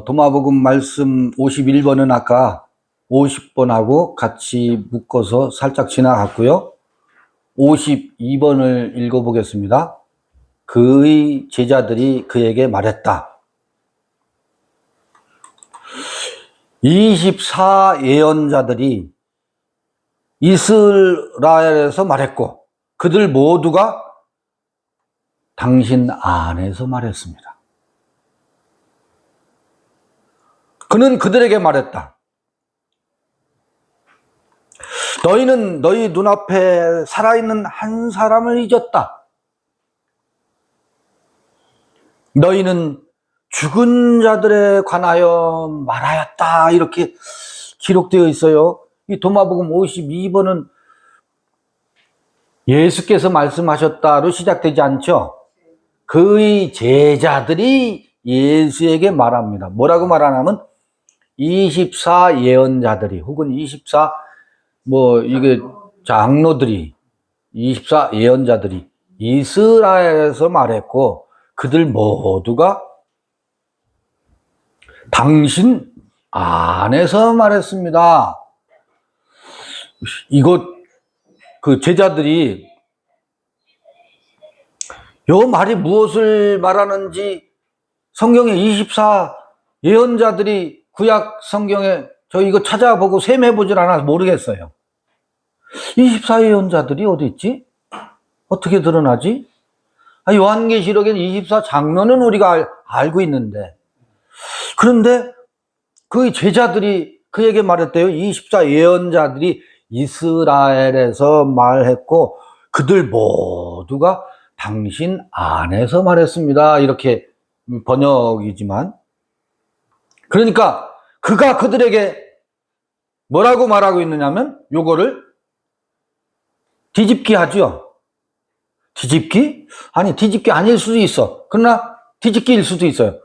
도마복음 말씀 51번은 아까 50번하고 같이 묶어서 살짝 지나갔고요. 52번을 읽어보겠습니다. 그의 제자들이 그에게 말했다. 24 예언자들이 이스라엘에서 말했고 그들 모두가 당신 안에서 말했습니다. 그는 그들에게 말했다. 너희는 너희 눈앞에 살아있는 한 사람을 잊었다. 너희는 죽은 자들에 관하여 말하였다. 이렇게 기록되어 있어요. 이 도마복음 52번은 예수께서 말씀하셨다로 시작되지 않죠. 그의 제자들이 예수에게 말합니다. 뭐라고 말하냐면 24 예언자들이 혹은 24 이게 장로들이 24 예언자들이 이스라엘에서 말했고 그들 모두가 당신 안에서 말했습니다. 이것 그 제자들이 요 말이 무엇을 말하는지 성경에 24 예언자들이 구약 성경에 저 이거 찾아보고 셈해보질 않아서 모르겠어요. 24 예언자들이 어디 있지? 어떻게 드러나지? 요한계시록엔 24 장로는 우리가 알고 있는데 그런데 그 제자들이 그에게 말했대요. 24 예언자들이 이스라엘에서 말했고 그들 모두가 당신 안에서 말했습니다. 이렇게 번역이지만 그러니까 그가 그들에게 뭐라고 말하고 있느냐면 요거를 뒤집기 하죠. 뒤집기? 아니 뒤집기 아닐 수도 있어. 그러나 뒤집기일 수도 있어요.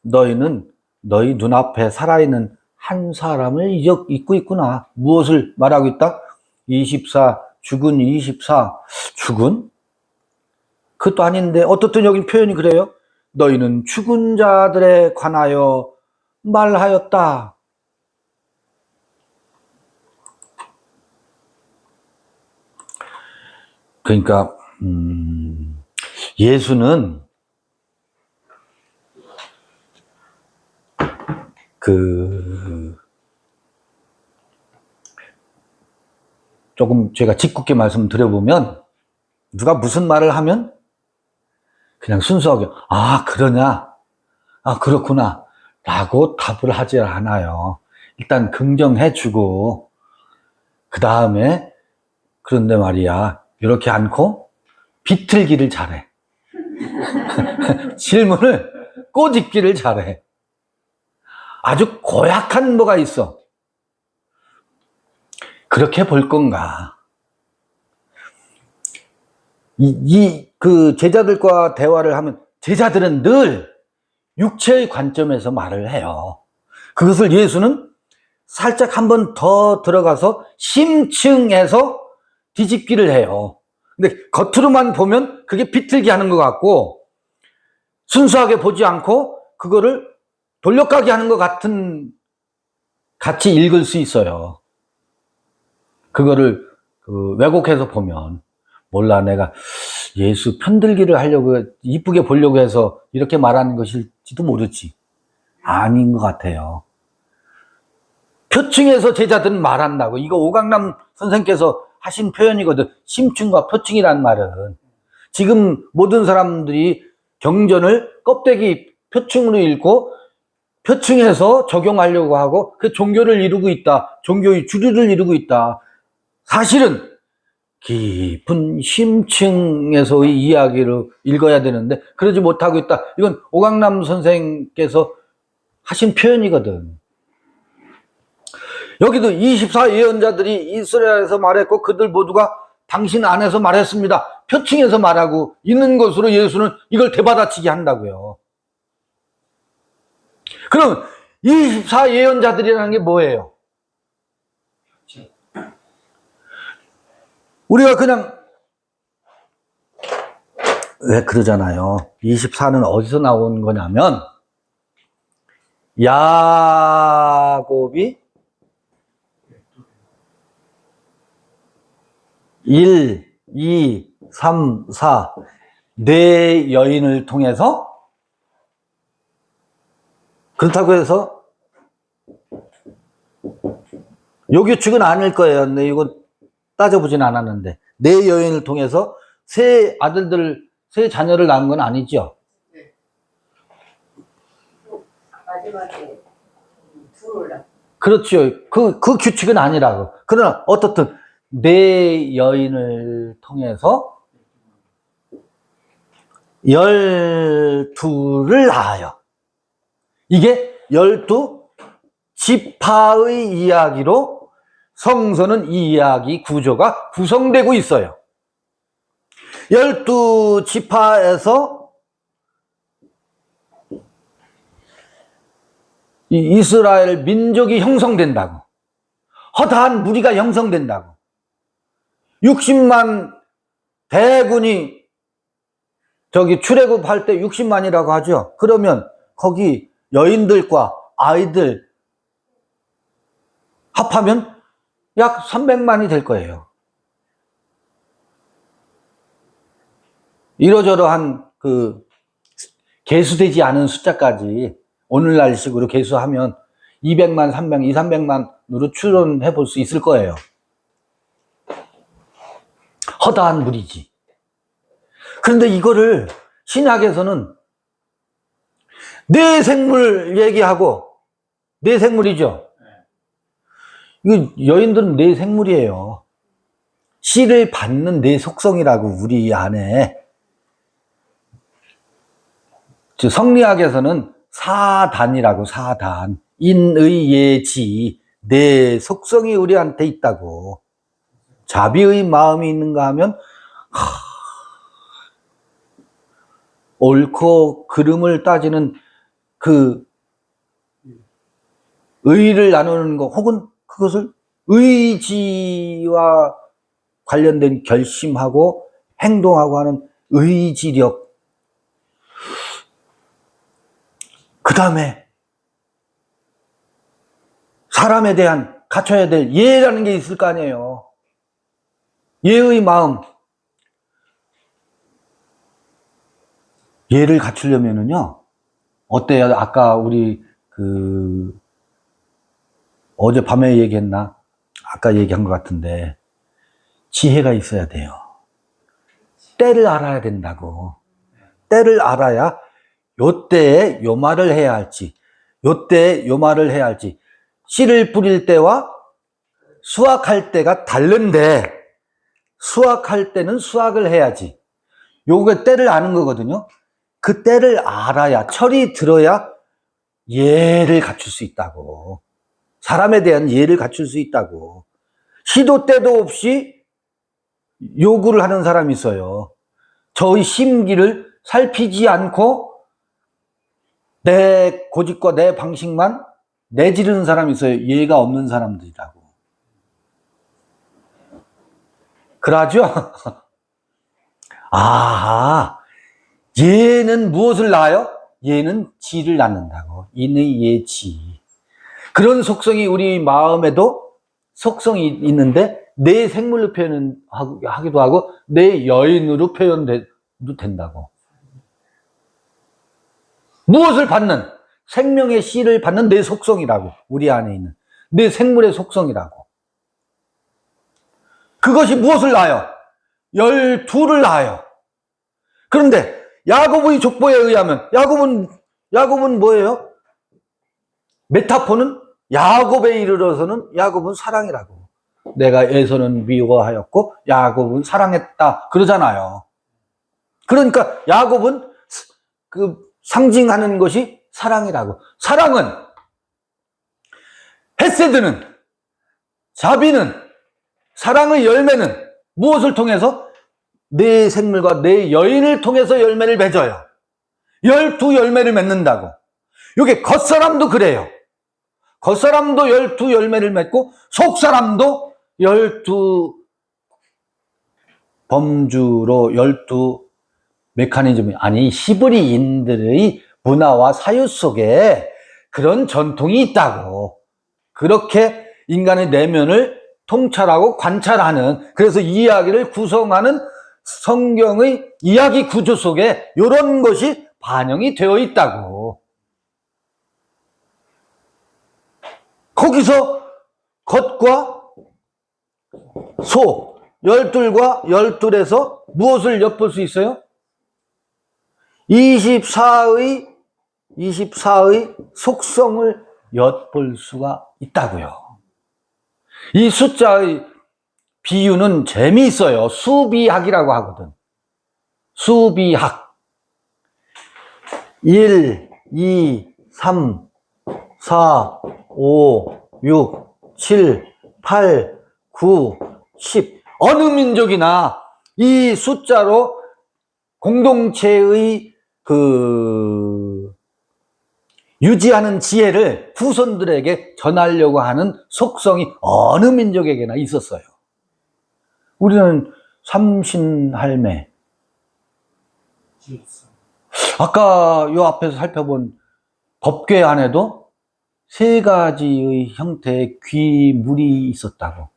너희는 너희 눈앞에 살아있는 한 사람을 잊고 있구나. 무엇을 말하고 있다? 24 죽은 24 죽은? 그것도 아닌데 어떻든 여기 표현이 그래요. 너희는 죽은 자들에 관하여 말하였다. 그러니까 예수는 조금 제가 짓궂게 말씀드려보면 누가 무슨 말을 하면 그냥 순수하게 그러냐? 그렇구나 라고 답을 하지 않아요. 일단 긍정해주고 그 다음에 그런데 말이야 이렇게 않고 비틀기를 잘해. 질문을 꼬집기를 잘해. 아주 고약한 뭐가 있어. 그렇게 볼 건가? 그 제자들과 대화를 하면 제자들은 늘 육체의 관점에서 말을 해요. 그것을 예수는 살짝 한 번 더 들어가서 심층해서 뒤집기를 해요. 근데 겉으로만 보면 그게 비틀기 하는 것 같고 순수하게 보지 않고 그거를 돌려가기 하는 것 같은 같이 읽을 수 있어요. 그거를 왜곡해서 보면 몰라 내가 예수 편들기를 하려고 이쁘게 보려고 해서 이렇게 말하는 것일지도 모르지. 아닌 것 같아요. 표층에서 제자들은 말한다고. 이거 오강남 선생께서 하신 표현이거든. 심층과 표층이란 말은 지금 모든 사람들이 경전을 껍데기 표층으로 읽고 표층에서 적용하려고 하고 그 종교를 이루고 있다. 종교의 주류를 이루고 있다. 사실은 깊은 심층에서의 이야기를 읽어야 되는데 그러지 못하고 있다. 이건 오강남 선생께서 하신 표현이거든. 여기도 24 예언자들이 이스라엘에서 말했고 그들 모두가 당신 안에서 말했습니다. 표층에서 말하고 있는 것으로 예수는 이걸 대받아치게 한다고요. 그럼 24 예언자들이라는 게 뭐예요? 우리가 그냥 왜 그러잖아요. 24는 어디서 나온 거냐면 야곱이 1, 2, 3, 4 네 여인을 통해서 그렇다고 해서 요 규칙은 아닐 거예요. 네, 이거 따져보진 않았는데 네 여인을 통해서 세 자녀를 낳은 건 아니죠. 네. 마지막에 둘을 낳. 그렇죠. 그 규칙은 아니라고. 그러나 어떻든 네 여인을 통해서 12를 낳아요. 이게 12지파의 이야기로 성서는 이 이야기 구조가 구성되고 있어요. 12지파에서 이 이스라엘 민족이 형성된다고. 허다한 무리가 형성된다고. 60만 대군이 출애굽할 때 60만이라고 하죠. 그러면 거기 여인들과 아이들 합하면 약 300만이 될 거예요. 이러저러한 계수되지 않은 숫자까지 오늘날식으로 계수하면 200만, 300만으로 추론해 볼 수 있을 거예요. 허다한 무리지. 그런데 이거를 신약에서는 네 생물 얘기하고, 네 생물이죠. 이거 여인들은 네 생물이에요. 씨를 받는 네 속성이라고 우리 안에. 성리학에서는 사단이라고, 사단. 인의 예지. 네 속성이 우리한테 있다고. 자비의 마음이 있는가 하면 옳고 그름을 따지는 의를 나누는 것, 혹은 그것을 의지와 관련된 결심하고 행동하고 하는 의지력. 그 다음에 사람에 대한 갖춰야 될 예라는 게 있을 거 아니에요. 예의 마음. 예를 갖추려면은요, 어때요? 아까 우리 어젯밤에 얘기했나? 아까 얘기한 것 같은데, 지혜가 있어야 돼요. 때를 알아야 된다고. 때를 알아야 요때에 요 말을 해야 할지, 요때에 요 말을 해야 할지. 씨를 뿌릴 때와 수확할 때가 다른데, 수확할 때는 수확을 해야지. 요게 때를 아는 거거든요. 그 때를 알아야, 철이 들어야 예를 갖출 수 있다고. 사람에 대한 예를 갖출 수 있다고. 시도 때도 없이 요구를 하는 사람이 있어요. 저의 심기를 살피지 않고 내 고집과 내 방식만 내지르는 사람이 있어요. 예가 없는 사람들이라고. 그러죠? 예는 무엇을 낳아요? 예는 지를 낳는다고. 인의 예지. 그런 속성이 우리 마음에도 속성이 있는데 내 생물로 표현하기도 하고 내 여인으로 표현도 된다고. 무엇을 받는? 생명의 씨를 받는 내 속성이라고. 우리 안에 있는 내 생물의 속성이라고. 그것이 무엇을 낳아요? 12를 낳아요. 그런데 야곱의 족보에 의하면 야곱은 뭐예요? 메타포는 야곱에 이르러서는 야곱은 사랑이라고. 내가 에서는 미워하였고 야곱은 사랑했다 그러잖아요. 그러니까 야곱은 상징하는 것이 사랑이라고. 사랑은, 헤세드는, 자비는, 사랑의 열매는 무엇을 통해서? 내 생물과 내 여인을 통해서 열매를 맺어요. 12열매를 맺는다고. 이게 겉사람도 그래요. 겉사람도 12열매를 맺고 속사람도 12 범주로 12 메커니즘이, 아니 히브리인들의 문화와 사유 속에 그런 전통이 있다고. 그렇게 인간의 내면을 통찰하고 관찰하는, 그래서 이야기를 구성하는 성경의 이야기 구조 속에 이런 것이 반영이 되어 있다고. 거기서 겉과 속, 열둘과 열둘에서 무엇을 엿볼 수 있어요? 24의 속성을 엿볼 수가 있다고요. 이 숫자의 비유는 재미있어요. 수비학이라고 하거든. 수비학. 1, 2, 3, 4, 5, 6, 7, 8, 9, 10. 어느 민족이나 이 숫자로 공동체의 유지하는 지혜를 후손들에게 전하려고 하는 속성이 어느 민족에게나 있었어요. 우리는 삼신할매. 아까 요 앞에서 살펴본 법궤 안에도 세 가지의 형태의 귀물이 있었다고.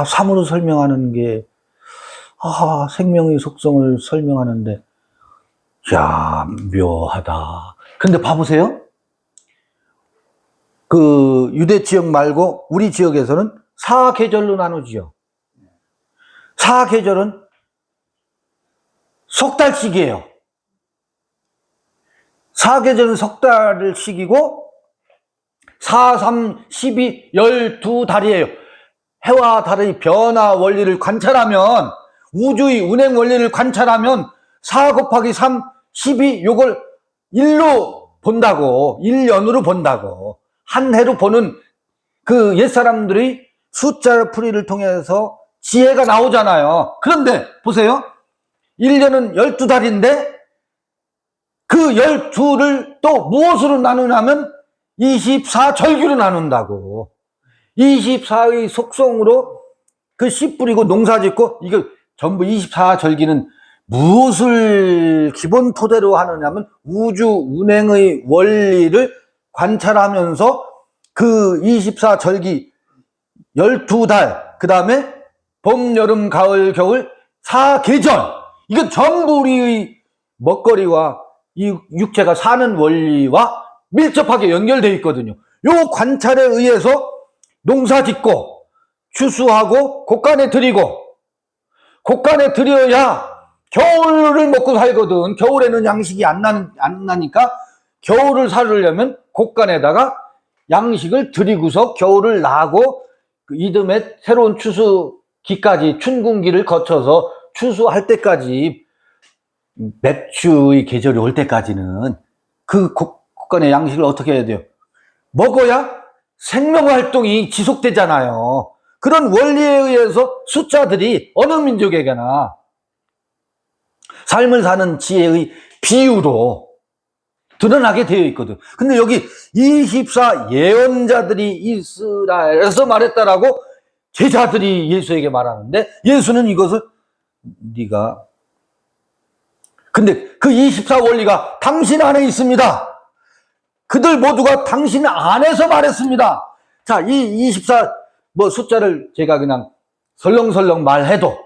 삼으로 설명하는 게, 생명의 속성을 설명하는데, 야, 묘하다. 근데 봐보세요. 유대 지역 말고 우리 지역에서는 사계절로 나누지요. 사계절은 석 달씩이에요. 사계절은 석 달을 시기고 4, 3, 12, 12달이에요. 해와 달의 변화 원리를 관찰하면, 우주의 운행 원리를 관찰하면 4 곱하기 3, 12 요걸 1로 본다고, 1년으로 본다고, 한 해로 보는 그 옛사람들의 숫자 풀이를 통해서 지혜가 나오잖아요. 그런데 보세요. 1년은 12달인데 그 12를 또 무엇으로 나누냐면 24절기로 나눈다고. 24의 속성으로 그 씨 뿌리고 농사 짓고, 이거 전부 24절기는 무엇을 기본 토대로 하느냐면 우주 운행의 원리를 관찰하면서 그 24절기 12달, 그 다음에 봄, 여름, 가을, 겨울 4계절, 이건 전부 우리의 먹거리와 이 육체가 사는 원리와 밀접하게 연결되어 있거든요. 요 관찰에 의해서 농사 짓고 추수하고 곡간에 들이고, 곡간에 들여야 겨울을 먹고 살거든. 겨울에는 양식이 안 나니까 겨울을 살으려면 곡간에다가 양식을 들이고서 겨울을 나고, 그 이듬해 새로운 추수기까지, 춘궁기를 거쳐서 추수할 때까지, 맥주의 계절이 올 때까지는 그 곡간의 양식을 어떻게 해야 돼요? 먹어야 생명활동이 지속되잖아요. 그런 원리에 의해서 숫자들이 어느 민족에게나 삶을 사는 지혜의 비유로 드러나게 되어 있거든. 근데 여기 24 예언자들이 이스라엘에서 말했다라고 제자들이 예수에게 말하는데, 예수는 이것을 근데 그 24 원리가 당신 안에 있습니다. 그들 모두가 당신 안에서 말했습니다. 자, 이 24 숫자를 제가 그냥 설렁설렁 말해도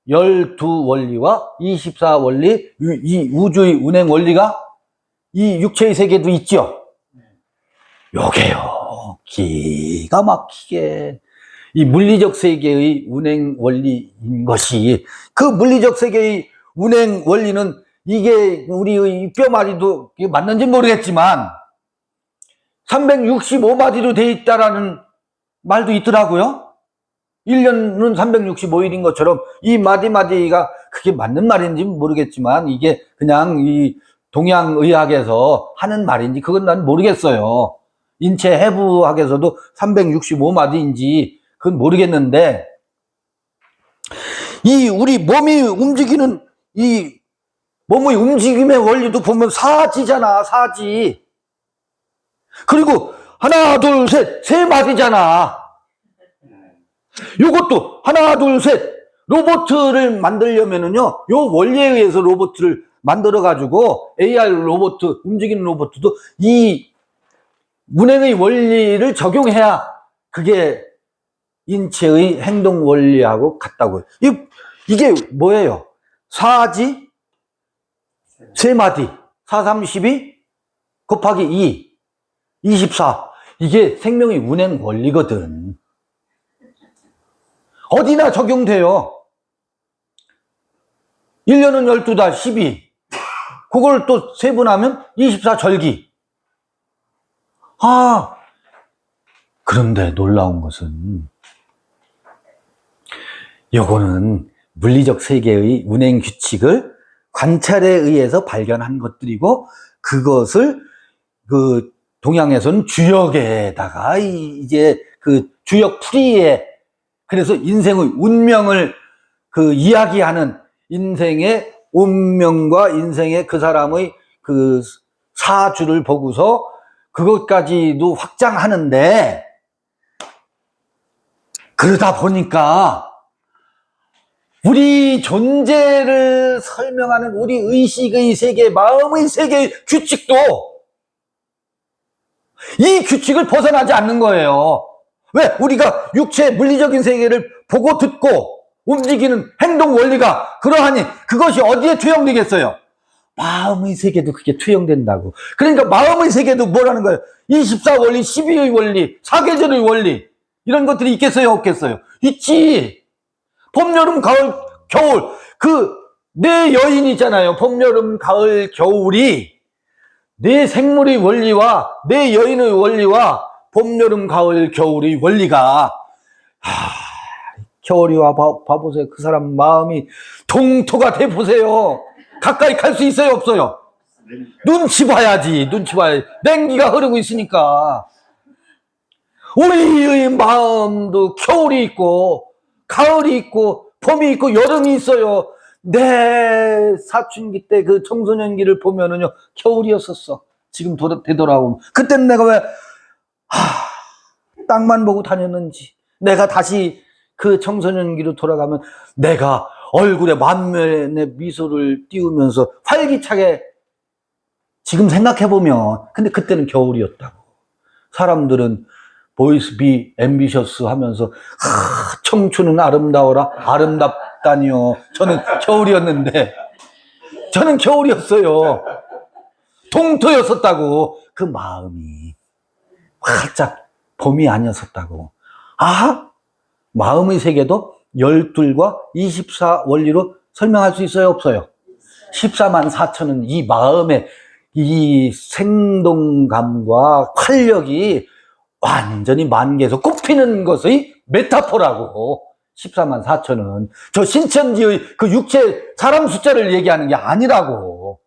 12원리와 24 원리, 이 우주의 운행 원리가 이 육체의 세계도 있죠. 요게요, 기가 막히게 이 물리적 세계의 운행 원리인 것이, 그 물리적 세계의 운행 원리는 이게 우리의 뼈마디도 맞는지 모르겠지만 365마디로 돼 있다라는 말도 있더라고요. 1년은 365일인 것처럼 이 마디마디가 그게 맞는 말인지 모르겠지만, 이게 그냥 이 동양의학에서 하는 말인지 그건 난 모르겠어요. 인체 해부학에서도 365마디인지 그건 모르겠는데, 이 우리 몸이 움직이는 이 몸의 움직임의 원리도 보면 사지잖아, 사지. 그리고 하나, 둘, 셋, 세 마디잖아. 요것도 하나, 둘, 셋, 로봇을 만들려면은요, 요 원리에 의해서 로봇을 만들어가지고, AR 로봇, 움직이는 로봇도 이 운행의 원리를 적용해야 그게 인체의 행동 원리하고 같다고요. 이게 뭐예요? 4지, 3마디, 4, 3, 12 곱하기 2, 24. 이게 생명의 운행 원리거든. 어디나 적용돼요. 1년은 12달, 12. 그걸 또 세분하면 24절기. 그런데 놀라운 것은 요거는 물리적 세계의 운행 규칙을 관찰에 의해서 발견한 것들이고, 그것을 그 동양에서는 주역에다가 이제 그 주역 풀이에, 그래서 인생의 운명을 그 이야기하는, 인생의 운명과 인생의 그 사람의 그 사주를 보고서 그것까지도 확장하는데, 그러다 보니까 우리 존재를 설명하는 우리 의식의 세계, 마음의 세계의 규칙도 이 규칙을 벗어나지 않는 거예요. 왜? 우리가 육체의 물리적인 세계를 보고 듣고 움직이는 행동 원리가 그러하니 그것이 어디에 투영되겠어요? 마음의 세계도 그게 투영된다고. 그러니까 마음의 세계도 뭐라는 거예요? 24원리, 12의 원리, 사계절의 원리, 이런 것들이 있겠어요, 없겠어요? 있지. 봄, 여름, 가을, 겨울, 내 여인이 있잖아요. 봄, 여름, 가을, 겨울이 내 생물의 원리와 내 여인의 원리와 봄, 여름, 가을, 겨울의 원리가, 겨울이와 봐보세요. 그 사람 마음이 동토가 돼 보세요. 가까이 갈 수 있어요, 없어요? 눈치 봐야지, 눈치 봐야지. 냉기가 흐르고 있으니까. 우리의 마음도 겨울이 있고 가을이 있고 봄이 있고 여름이 있어요. 내 사춘기 때 그 청소년기를 보면은요, 겨울이었었어. 지금 되돌아오면 그때는 내가 왜 땅만 보고 다녔는지, 내가 다시 그 청소년기로 돌아가면 내가 얼굴에 만면의 미소를 띄우면서 활기차게, 지금 생각해보면, 근데 그때는 겨울이었다고. 사람들은 보이스 비 앰비셔스 하면서 청춘은 아름다워라. 아름답다니요. 저는 겨울이었는데, 저는 겨울이었어요. 동토였었다고. 그 마음이 활짝 봄이 아니었었다고. 마음의 세계도 12과 24 원리로 설명할 수 있어요, 없어요? 14만 4천은 이 마음의 이 생동감과 활력이 완전히 만개에서 꽃피는 것의 메타포라고. 14만 4천은 저 신천지의 그 육체 사람 숫자를 얘기하는 게 아니라고.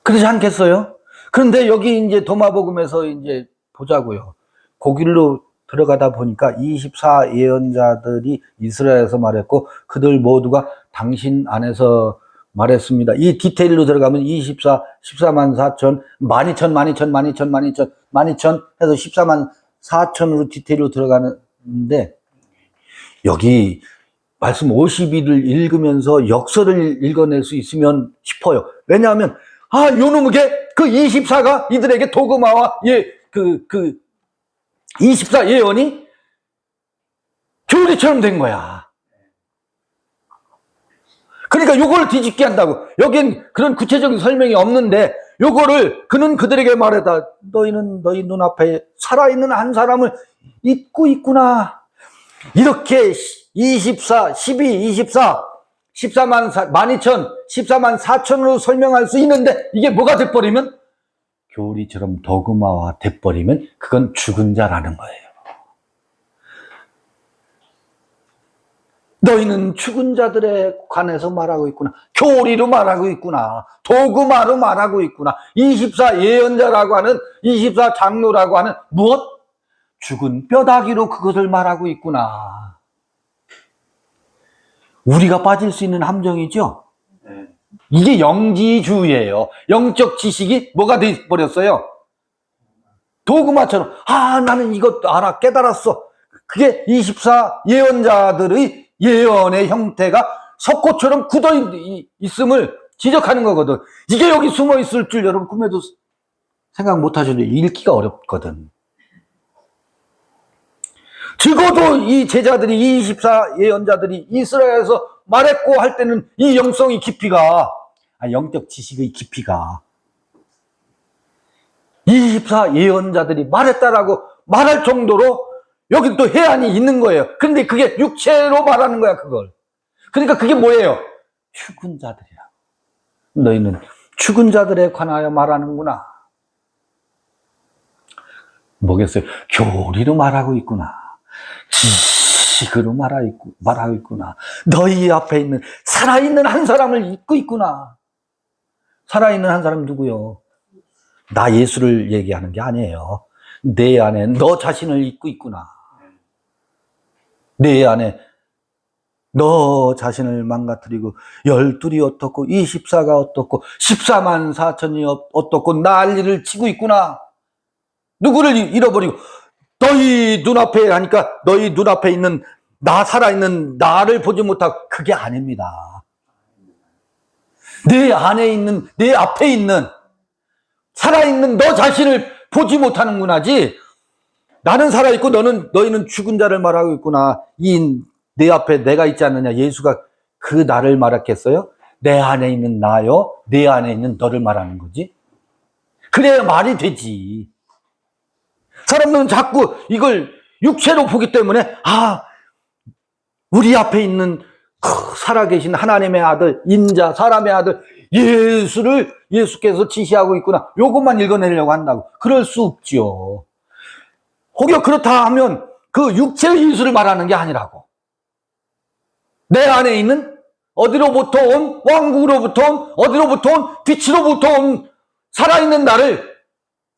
그러지 않겠어요? 그런데 여기 이제 도마복음에서 이제 보자고요. 거길로 들어가다 보니까 24 예언자들이 이스라엘에서 말했고, 그들 모두가 당신 안에서 말했습니다. 이 디테일로 들어가면 24, 14만 4천, 12,000 해서 14만 4천으로 디테일로 들어가는데, 여기 말씀 50일을 읽으면서 역설을 읽어낼 수 있으면 싶어요. 왜냐하면 요놈에게 그 24가 이들에게 도그마와 24 예언이 교리처럼 된 거야. 그러니까 요걸 뒤집게 한다고. 여긴 그런 구체적인 설명이 없는데, 요거를 그는 그들에게 말했다. 너희는 너희 눈앞에 살아있는 한 사람을 잊고 있구나. 이렇게 24, 12, 24, 14만 12,000, 14만 4천으로 설명할 수 있는데, 이게 뭐가 돼버리면, 교리처럼 도그마화 돼버리면 그건 죽은 자라는 거예요. 너희는 죽은 자들에 관해서 말하고 있구나. 교리로 말하고 있구나. 도그마로 말하고 있구나. 24 예언자라고 하는, 24 장로라고 하는 무엇? 죽은 뼈다귀로 그것을 말하고 있구나. 우리가 빠질 수 있는 함정이죠? 이게 영지주의예요. 영적 지식이 뭐가 돼 버렸어요? 도그마처럼. 나는 이것 알아, 깨달았어. 그게 24 예언자들의 예언의 형태가 석고처럼 굳어 있음을 지적하는 거거든. 이게 여기 숨어 있을 줄 여러분 꿈에도 생각 못 하셔도 읽기가 어렵거든. 적어도 이 제자들이, 이 24 예언자들이 이스라엘에서 말했고 할 때는 이 영성의 깊이가, 영적 지식의 깊이가, 24 예언자들이 말했다라고 말할 정도로 여기 또 해안이 있는 거예요. 근데 그게 육체로 말하는 거야, 그걸. 그러니까 그게 뭐예요? 죽은 자들이야. 너희는 죽은 자들에 관하여 말하는구나. 뭐겠어요? 교리로 말하고 있구나. 지식으로 말하고 있구나. 너희 앞에 있는 살아있는 한 사람을 잊고 있구나. 살아있는 한 사람이 누구요? 나 예수를 얘기하는 게 아니에요. 내 안에 너 자신을 잊고 있구나. 내 안에 너 자신을 망가뜨리고 12이 어떻고 24가 어떻고 14만 4천이 어떻고 난리를 치고 있구나. 누구를 잃어버리고 너희 눈앞에 하니까 너희 눈앞에 있는 나 살아있는 나를 보지 못하고 그게 아닙니다. 내 안에 있는 내 앞에 있는 살아있는 너 자신을 보지 못하는구나지. 나는 살아있고 너희는 죽은 자를 말하고 있구나. 이 내 앞에 내가 있지 않느냐. 예수가 그 나를 말했겠어요? 내 안에 있는 나요. 내 안에 있는 너를 말하는 거지. 그래야 말이 되지. 사람들은 자꾸 이걸 육체로 보기 때문에 우리 앞에 있는 살아계신 하나님의 아들, 인자, 사람의 아들 예수께서 지시하고 있구나. 요것만 읽어내려고 한다고. 그럴 수 없지요. 혹여 그렇다 하면 그 육체의 예수를 말하는 게 아니라고. 내 안에 있는 어디로부터 온 왕국으로부터 온 어디로부터 온 빛으로부터 온 살아있는 나를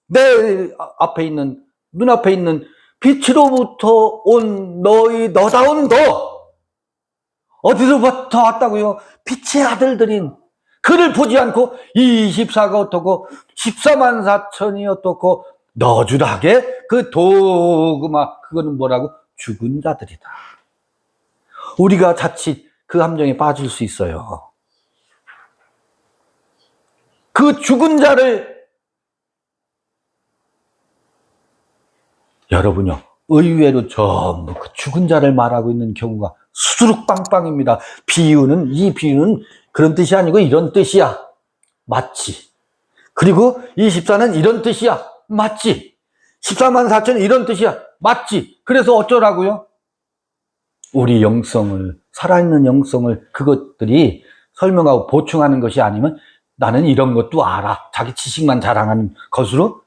내 앞에 있는 눈앞에 있는 빛으로부터 온 너다운 너 어디로부터 왔다고요? 빛의 아들들인 그를 보지 않고 24가 어떻고 14만 4천이 어떻고 너주하게 그 도그마 그거는 뭐라고? 죽은 자들이다. 우리가 자칫 그 함정에 빠질 수 있어요. 그 죽은 자를 여러분요 의외로 전부 그 죽은 자를 말하고 있는 경우가 수두룩빵빵입니다. 이 비유는 그런 뜻이 아니고 이런 뜻이야. 맞지. 그리고 24는 이런 뜻이야. 맞지. 14만 4천은 이런 뜻이야. 맞지. 그래서 어쩌라고요? 우리 영성을, 살아있는 영성을 그것들이 설명하고 보충하는 것이 아니면 나는 이런 것도 알아. 자기 지식만 자랑하는 것으로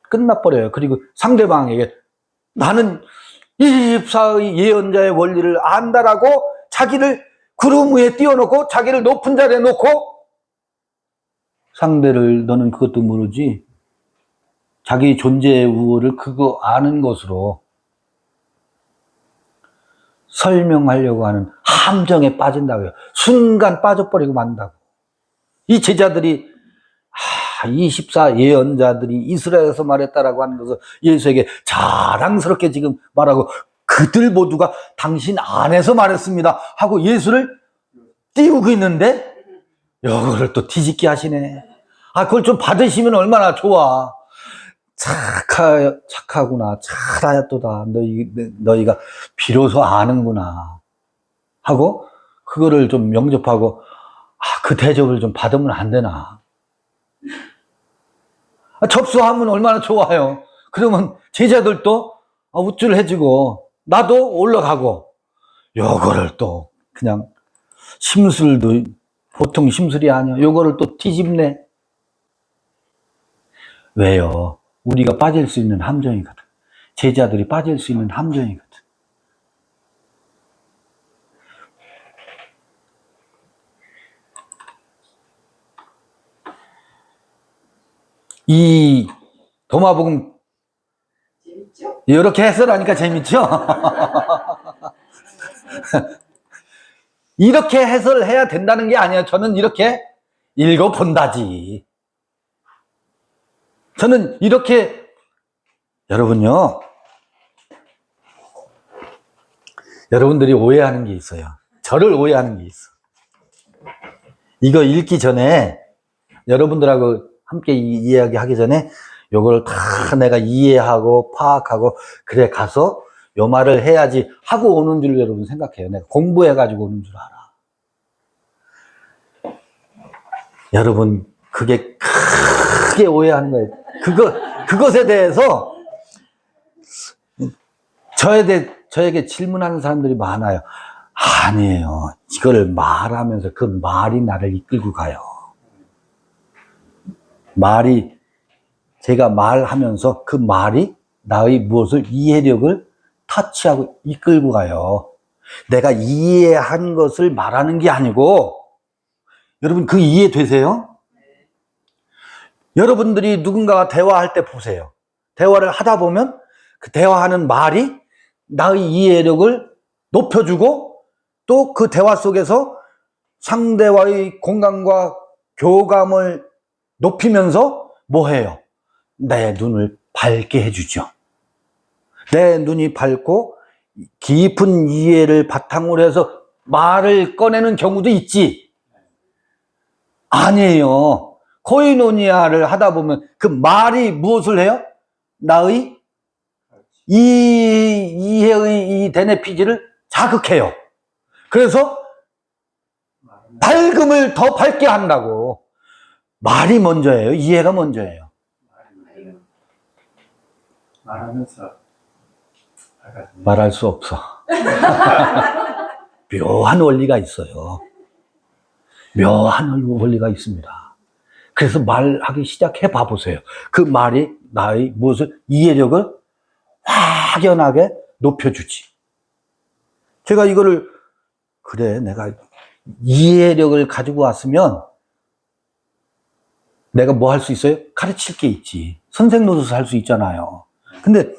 끝나버려요. 그리고 상대방에게 나는 24의 예언자의 원리를 안다라고 자기를 구름 위에 띄워놓고 자기를 높은 자리에 놓고 상대를 너는 그것도 모르지. 자기 존재의 우월을 그거 아는 것으로 설명하려고 하는 함정에 빠진다고요. 순간 빠져버리고 만다고. 이 제자들이 24 예언자들이 이스라엘에서 말했다라고 하는 것을 예수에게 자랑스럽게 지금 말하고 그들 모두가 당신 안에서 말했습니다 하고 예수를 띄우고 있는데 이거를 또 뒤집게 하시네. 그걸 좀 받으시면 얼마나 좋아. 착하구나. 잘하였도다. 너희가 비로소 아는구나. 하고, 그거를 좀 영접하고, 그 대접을 좀 받으면 안 되나. 접수하면 얼마나 좋아요. 그러면 제자들도 우쭐해지고, 나도 올라가고, 요거를 또 그냥 심술도 보통 심술이 아니야. 요거를 또 뒤집네. 왜요? 우리가 빠질 수 있는 함정이거든. 제자들이 빠질 수 있는 함정이거든. 이 도마복음 재밌죠? 이렇게 해설하니까 재밌죠? 이렇게 해설을 해야 된다는 게 아니에요. 저는 이렇게 읽어본다지. 저는 이렇게 여러분요. 여러분들이 오해하는 게 있어요. 저를 오해하는 게 있어. 이거 읽기 전에 여러분들하고 함께 이야기하기 전에 요걸 다 내가 이해하고 파악하고 그래 가서 요 말을 해야지 하고 오는 줄 여러분 생각해요. 내가 공부해가지고 오는 줄 알아. 여러분 그게 크게 오해하는 거예요. 그것에 대해서 저에게 질문하는 사람들이 많아요. 아니에요. 이걸 말하면서 그 말이 나를 이끌고 가요. 제가 말하면서 그 말이 나의 무엇을 이해력을 터치하고 이끌고 가요. 내가 이해한 것을 말하는 게 아니고, 여러분 그 이해되세요? 여러분들이 누군가와 대화할 때 보세요. 대화를 하다 보면 그 대화하는 말이 나의 이해력을 높여주고 또 그 대화 속에서 상대와의 공감과 교감을 높이면서 뭐 해요? 내 눈을 밝게 해주죠. 내 눈이 밝고 깊은 이해를 바탕으로 해서 말을 꺼내는 경우도 있지. 아니에요. 코이노니아를 하다 보면 그 말이 무엇을 해요? 나의 이해의 이 베네피지를 자극해요. 그래서 밝음을 더 밝게 한다고. 말이 먼저예요? 이해가 먼저예요? 말하면서 말할 수 없어. 묘한 원리가 있어요. 묘한 원리가 있습니다. 그래서 말하기 시작해 봐보세요. 그 말이 나의 무엇을 이해력을 확연하게 높여주지. 제가 이거를 그래 내가 이해력을 가지고 왔으면 내가 뭐 할 수 있어요? 가르칠 게 있지. 선생 노릇을 할 수 있잖아요. 근데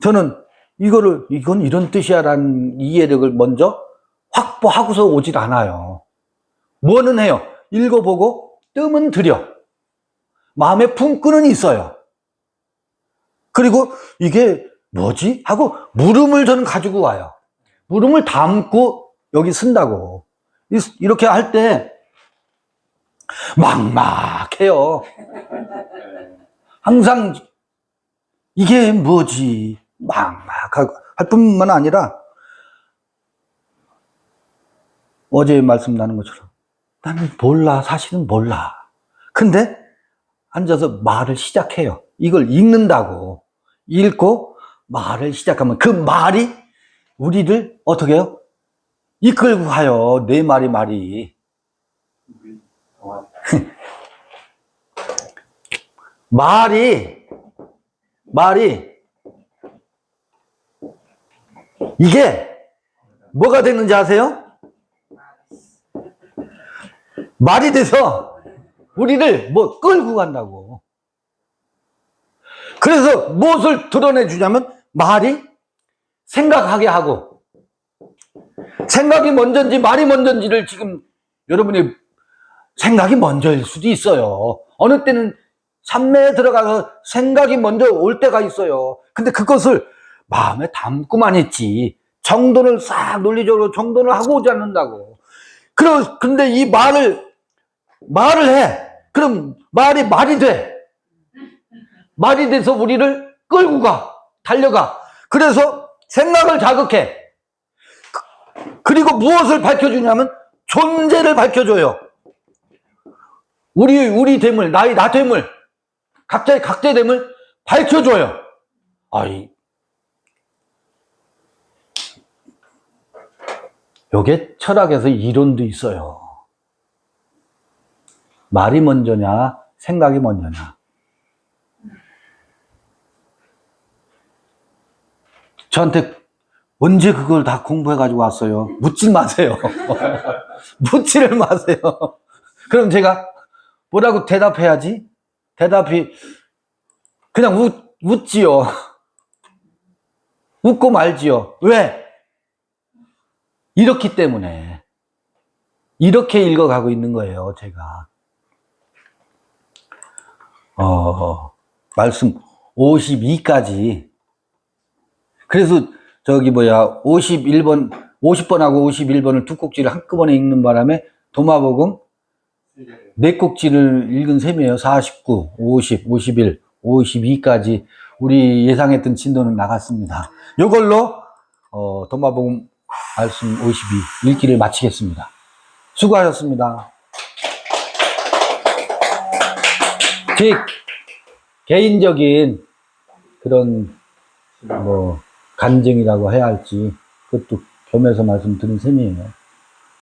저는 이건 이런 뜻이야 라는 이해력을 먼저 확보하고서 오질 않아요. 뭐는 해요? 읽어보고 뜸은 들여. 마음에 품고는 있어요. 그리고 이게 뭐지? 하고 물음을 저는 가지고 와요. 물음을 담고 여기 쓴다고. 이렇게 할 때 막막해요. 항상 이게 뭐지? 막막하고 할 뿐만 아니라 어제 말씀 나눈 것처럼 나는 몰라. 사실은 몰라. 근데 앉아서 말을 시작해요. 이걸 읽는다고. 읽고 말을 시작하면 그 말이 우리를 어떻게 해요? 이끌고 가요. 내 말이. 말이 이게 뭐가 되는지 아세요? 말이 돼서 우리를 뭐 끌고 간다고. 그래서 무엇을 드러내 주냐면 말이 생각하게 하고, 생각이 먼저인지 말이 먼저인지를 지금 여러분이 생각이 먼저일 수도 있어요. 어느 때는 산매에 들어가서 생각이 먼저 올 때가 있어요. 근데 그것을 마음에 담고만 있지 정돈을 싹 논리적으로 정돈을 하고 오지 않는다고. 근데 이 말을 해. 그럼 말이 돼. 말이 돼서 우리를 끌고 가. 달려가. 그래서 생각을 자극해. 그리고 무엇을 밝혀주냐면 존재를 밝혀줘요. 우리 됨을, 나 됨을, 각자의 됨을 밝혀줘요. 요게 철학에서 이론도 있어요. 말이 먼저냐, 생각이 먼저냐. 저한테 언제 그걸 다 공부해가지고 왔어요? 묻지 마세요. 묻지를 마세요. 그럼 제가 뭐라고 대답해야지? 대답이 그냥 웃지요. 웃고 말지요. 왜? 이렇기 때문에. 이렇게 읽어가고 있는 거예요, 제가. 말씀 52까지. 그래서 50번하고 51번을 두 꼭지를 한꺼번에 읽는 바람에 도마복음 네 꼭지를 읽은 셈이에요. 49, 50, 51, 52까지 우리 예상했던 진도는 나갔습니다. 이걸로 도마복음 말씀 52 읽기를 마치겠습니다. 수고하셨습니다. 제 개인적인 그런 간증이라고 해야 할지 그것도 겸해서 말씀드린 셈이에요.